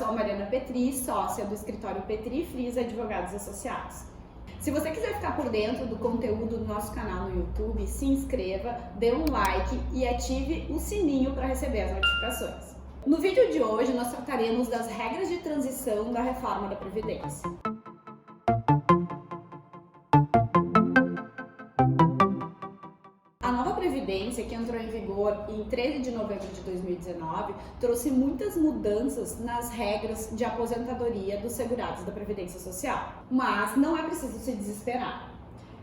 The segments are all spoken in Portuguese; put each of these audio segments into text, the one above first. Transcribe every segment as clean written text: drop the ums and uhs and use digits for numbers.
sou a Mariana Petri, sócia do escritório Petri Fries Advogados Associados. Se você quiser ficar por dentro do conteúdo do nosso canal no YouTube, se inscreva, dê um like e ative o sininho para receber as notificações. No vídeo de hoje, nós trataremos das regras de transição da reforma da Previdência. A nova Previdência, que entrou em vigor em 13 de novembro de 2019, trouxe muitas mudanças nas regras de aposentadoria dos segurados da Previdência Social. Mas não é preciso se desesperar.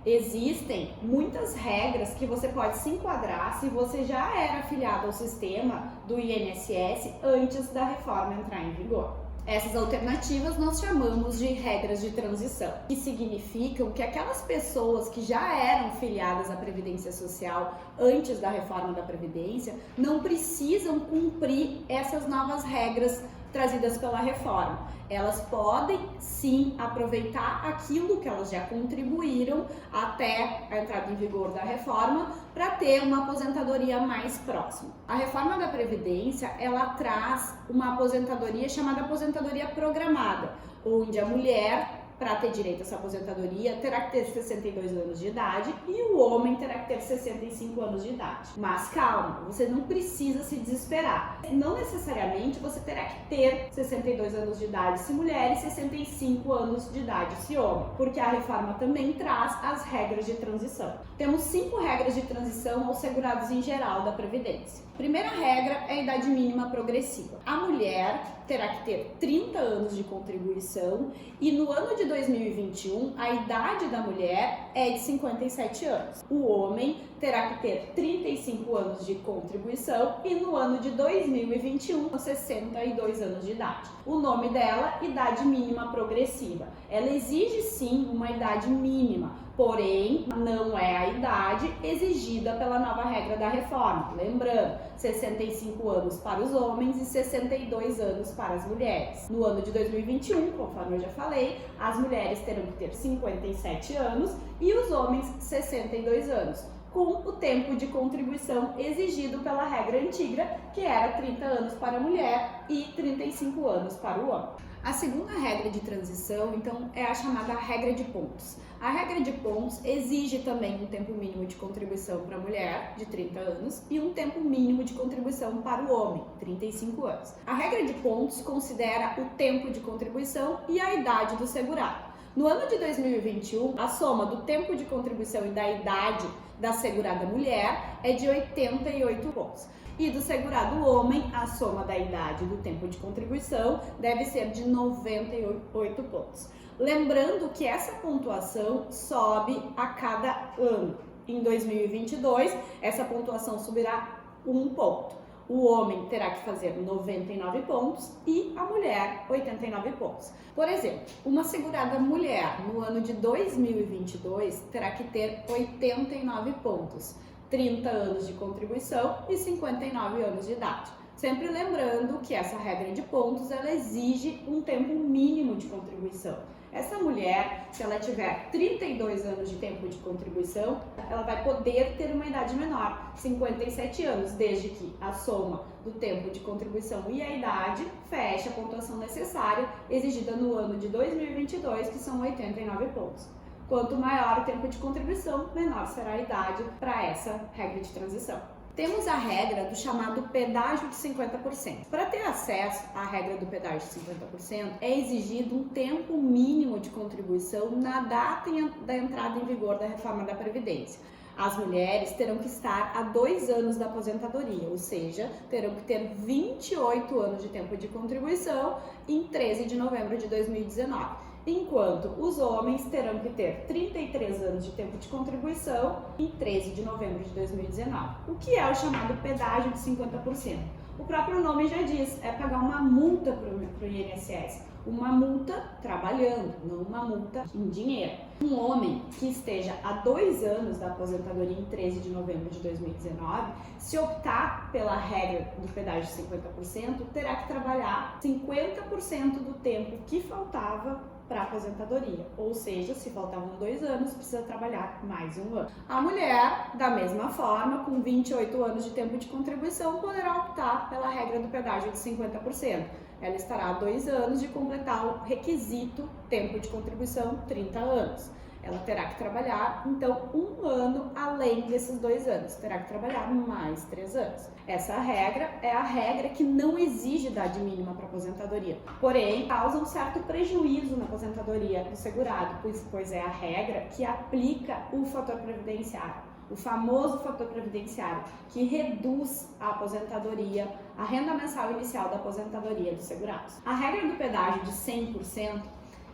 Existem muitas regras que você pode se enquadrar se você já era afiliado ao sistema do INSS antes da reforma entrar em vigor. Essas alternativas nós chamamos de regras de transição, que significam que aquelas pessoas que já eram filiadas à Previdência Social antes da reforma da Previdência não precisam cumprir essas novas regras trazidas pela reforma. Elas podem sim aproveitar aquilo que elas já contribuíram até a entrada em vigor da reforma para ter uma aposentadoria mais próxima. A reforma da Previdência, ela traz uma aposentadoria chamada aposentadoria programada, onde a mulher, para ter direito a essa aposentadoria, terá que ter 62 anos de idade e o homem terá que ter 65 anos de idade. Mas calma, você não precisa se desesperar. Não necessariamente você terá que ter 62 anos de idade se mulher e 65 anos de idade se homem, porque a reforma também traz as regras de transição. Temos 5 regras de transição aos segurados em geral da Previdência. Primeira regra é a idade mínima progressiva. A mulher terá que ter 30 anos de contribuição e no ano de 2021 a idade da mulher é de 57 anos. O homem terá que ter 35 anos de contribuição e no ano de 2021 62 anos de idade. O nome dela, idade mínima progressiva. Ela exige sim uma idade mínima, porém não é a idade exigida pela nova regra da reforma. Lembrando, 65 anos para os homens e 62 anos para as mulheres. No ano de 2021, conforme eu já falei, as mulheres terão que ter 57 anos e os homens 62 anos, com o tempo de contribuição exigido pela regra antiga, que era 30 anos para a mulher e 35 anos para o homem. A segunda regra de transição, então, é a chamada regra de pontos. A regra de pontos exige também um tempo mínimo de contribuição para a mulher, de 30 anos, e um tempo mínimo de contribuição para o homem, 35 anos. A regra de pontos considera o tempo de contribuição e a idade do segurado. No ano de 2021, a soma do tempo de contribuição e da idade da segurada mulher é de 88 pontos. E do segurado homem, a soma da idade e do tempo de contribuição deve ser de 98 pontos. Lembrando que essa pontuação sobe a cada ano. Em 2022, essa pontuação subirá 1 ponto. O homem terá que fazer 99 pontos e a mulher 89 pontos. Por exemplo, uma segurada mulher no ano de 2022 terá que ter 89 pontos, 30 anos de contribuição e 59 anos de idade. Sempre lembrando que essa regra de pontos ela exige um tempo mínimo de contribuição. Essa mulher, se ela tiver 32 anos de tempo de contribuição, ela vai poder ter uma idade menor, 57 anos, desde que a soma do tempo de contribuição e a idade feche a pontuação necessária exigida no ano de 2022, que são 89 pontos. Quanto maior o tempo de contribuição, menor será a idade para essa regra de transição. Temos a regra do chamado pedágio de 50%. Para ter acesso à regra do pedágio de 50%, é exigido um tempo mínimo de contribuição na data da entrada em vigor da reforma da Previdência. As mulheres terão que estar há 2 anos da aposentadoria, ou seja, terão que ter 28 anos de tempo de contribuição em 13 de novembro de 2019. Enquanto os homens terão que ter 33 anos de tempo de contribuição em 13 de novembro de 2019. O que é o chamado pedágio de 50%? O próprio nome já diz, é pagar uma multa para o INSS. Uma multa trabalhando, não uma multa em dinheiro. Um homem que esteja há 2 anos da aposentadoria em 13 de novembro de 2019, se optar pela regra do pedágio de 50%, terá que trabalhar 50% do tempo que faltava para a aposentadoria, ou seja, se faltavam 2 anos, precisa trabalhar mais 1 ano. A mulher, da mesma forma, com 28 anos de tempo de contribuição, poderá optar pela regra do pedágio de 50%. ela estará a 2 anos de completar o requisito tempo de contribuição 30 anos. Ela terá que trabalhar, então, 1 ano além desses 2 anos. Terá que trabalhar mais 3 anos. Essa regra é a regra que não exige idade mínima para aposentadoria. Porém, causa um certo prejuízo na aposentadoria do segurado, pois é a regra que aplica o fator previdenciário. O famoso fator previdenciário, que reduz a aposentadoria, a renda mensal inicial da aposentadoria dos segurados. A regra do pedágio de 100%,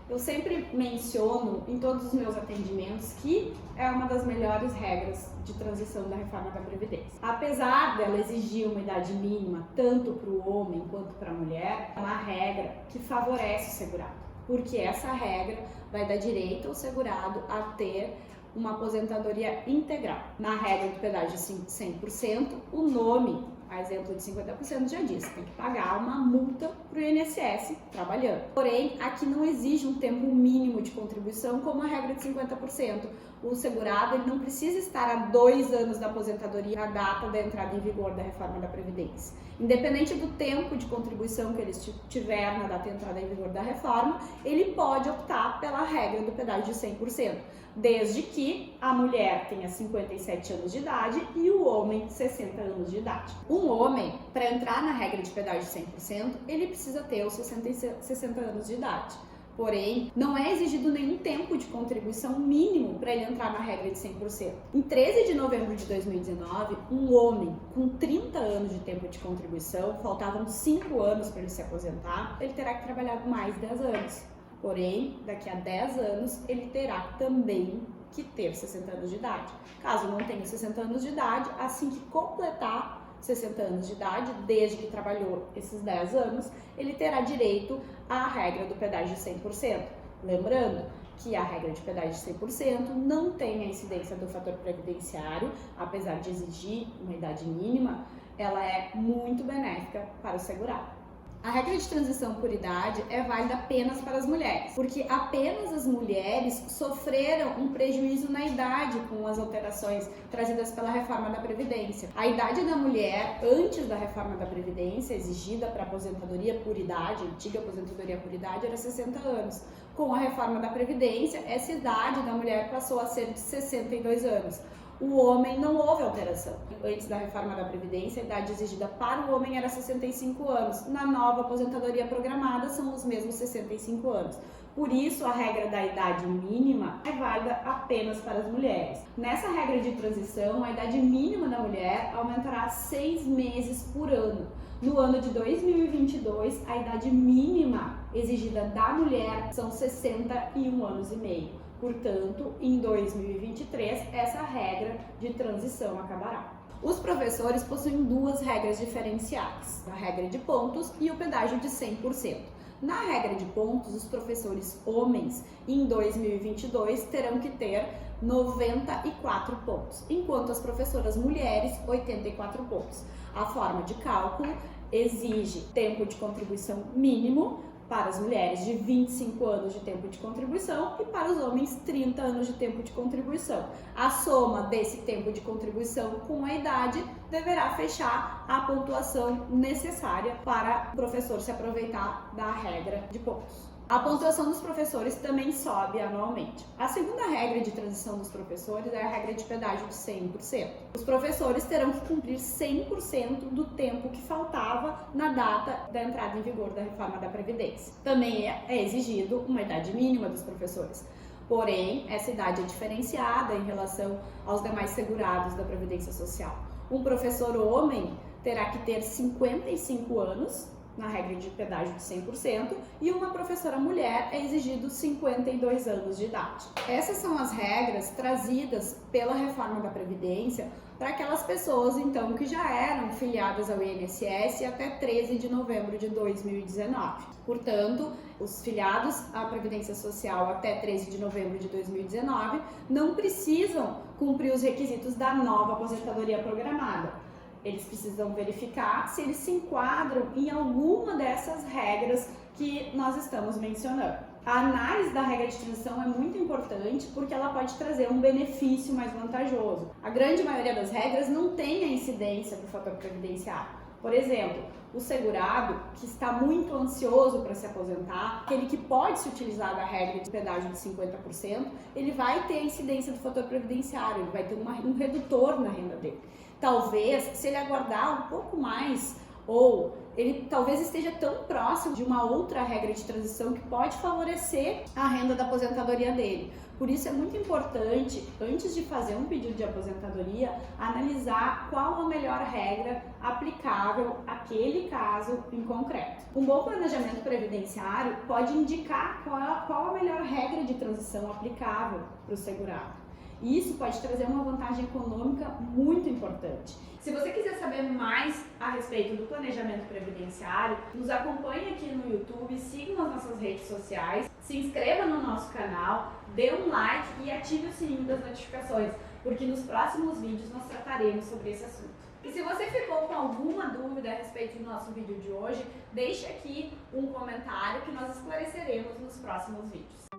eu sempre menciono em todos os meus atendimentos que é uma das melhores regras de transição da reforma da Previdência. Apesar dela exigir uma idade mínima tanto para o homem quanto para a mulher, é uma regra que favorece o segurado, porque essa regra vai dar direito ao segurado a ter uma aposentadoria integral. Na regra do pedágio de 100%, o nome, a exemplo de 50%, já diz, tem que pagar uma multa para o INSS trabalhando. Porém, aqui não exige um tempo mínimo de contribuição como a regra de 50%. O segurado ele não precisa estar a 2 anos da aposentadoria na data da entrada em vigor da reforma da Previdência. Independente do tempo de contribuição que ele tiver na data de entrada em vigor da reforma, ele pode optar pela regra do pedágio de 100%, desde que a mulher tenha 57 anos de idade e o homem 60 anos de idade. Um homem, para entrar na regra de pedágio de 100%, ele precisa ter os 60 anos de idade. Porém, não é exigido nenhum tempo de contribuição mínimo para ele entrar na regra de 100%. Em 13 de novembro de 2019, um homem com 30 anos de tempo de contribuição, faltavam 5 anos para ele se aposentar, ele terá que trabalhar mais 10 anos. Porém, daqui a 10 anos, ele terá também que ter 60 anos de idade. Caso não tenha 60 anos de idade, assim que completar 60 anos de idade, desde que trabalhou esses 10 anos, ele terá direito à regra do pedágio de 100%. Lembrando que a regra de pedágio de 100% não tem a incidência do fator previdenciário, apesar de exigir uma idade mínima, ela é muito benéfica para o segurado. A regra de transição por idade é válida apenas para as mulheres, porque apenas as mulheres sofreram um prejuízo na idade com as alterações trazidas pela reforma da Previdência. A idade da mulher antes da reforma da Previdência, exigida para aposentadoria por idade, a antiga aposentadoria por idade, era 60 anos. Com a reforma da Previdência, essa idade da mulher passou a ser de 62 anos. O homem não houve alteração. Antes da reforma da Previdência, a idade exigida para o homem era 65 anos. Na nova aposentadoria programada, são os mesmos 65 anos. Por isso, a regra da idade mínima é válida apenas para as mulheres. Nessa regra de transição, a idade mínima da mulher aumentará 6 meses por ano. No ano de 2022, a idade mínima exigida da mulher são 61 anos e meio. Portanto, em 2023, essa regra de transição acabará. Os professores possuem 2 regras diferenciadas, a regra de pontos e o pedágio de 100%. Na regra de pontos, os professores homens, em 2022, terão que ter 94 pontos, enquanto as professoras mulheres, 84 pontos. A forma de cálculo exige tempo de contribuição mínimo, para as mulheres de 25 anos de tempo de contribuição e para os homens 30 anos de tempo de contribuição. A soma desse tempo de contribuição com a idade deverá fechar a pontuação necessária para o professor se aproveitar da regra de pontos. A pontuação dos professores também sobe anualmente. A segunda regra de transição dos professores é a regra de pedágio de 100%. Os professores terão que cumprir 100% do tempo que faltava na data da entrada em vigor da reforma da Previdência. Também é exigido uma idade mínima dos professores. Porém, essa idade é diferenciada em relação aos demais segurados da Previdência Social. Um professor homem terá que ter 55 anos, na regra de pedágio de 100%, e uma professora mulher é exigido 52 anos de idade. Essas são as regras trazidas pela reforma da Previdência para aquelas pessoas, então, que já eram filiadas ao INSS até 13 de novembro de 2019. Portanto, os filiados à Previdência Social até 13 de novembro de 2019 não precisam cumprir os requisitos da nova aposentadoria programada. Eles precisam verificar se eles se enquadram em alguma dessas regras que nós estamos mencionando. A análise da regra de transição é muito importante porque ela pode trazer um benefício mais vantajoso. A grande maioria das regras não tem a incidência do fator previdenciário. Por exemplo, o segurado que está muito ansioso para se aposentar, aquele que pode se utilizar da regra de pedágio de 50%, ele vai ter a incidência do fator previdenciário, ele vai ter um redutor na renda dele. Talvez, se ele aguardar um pouco mais, ou ele talvez esteja tão próximo de uma outra regra de transição que pode favorecer a renda da aposentadoria dele. Por isso é muito importante, antes de fazer um pedido de aposentadoria, analisar qual a melhor regra aplicável àquele caso em concreto. Um bom planejamento previdenciário pode indicar qual a melhor regra de transição aplicável para o segurado. E isso pode trazer uma vantagem econômica muito importante. Se você quiser saber mais a respeito do planejamento previdenciário, nos acompanhe aqui no YouTube, siga nas nossas redes sociais, se inscreva no nosso canal, dê um like e ative o sininho das notificações, porque nos próximos vídeos nós trataremos sobre esse assunto. E se você ficou com alguma dúvida a respeito do nosso vídeo de hoje, deixe aqui um comentário que nós esclareceremos nos próximos vídeos.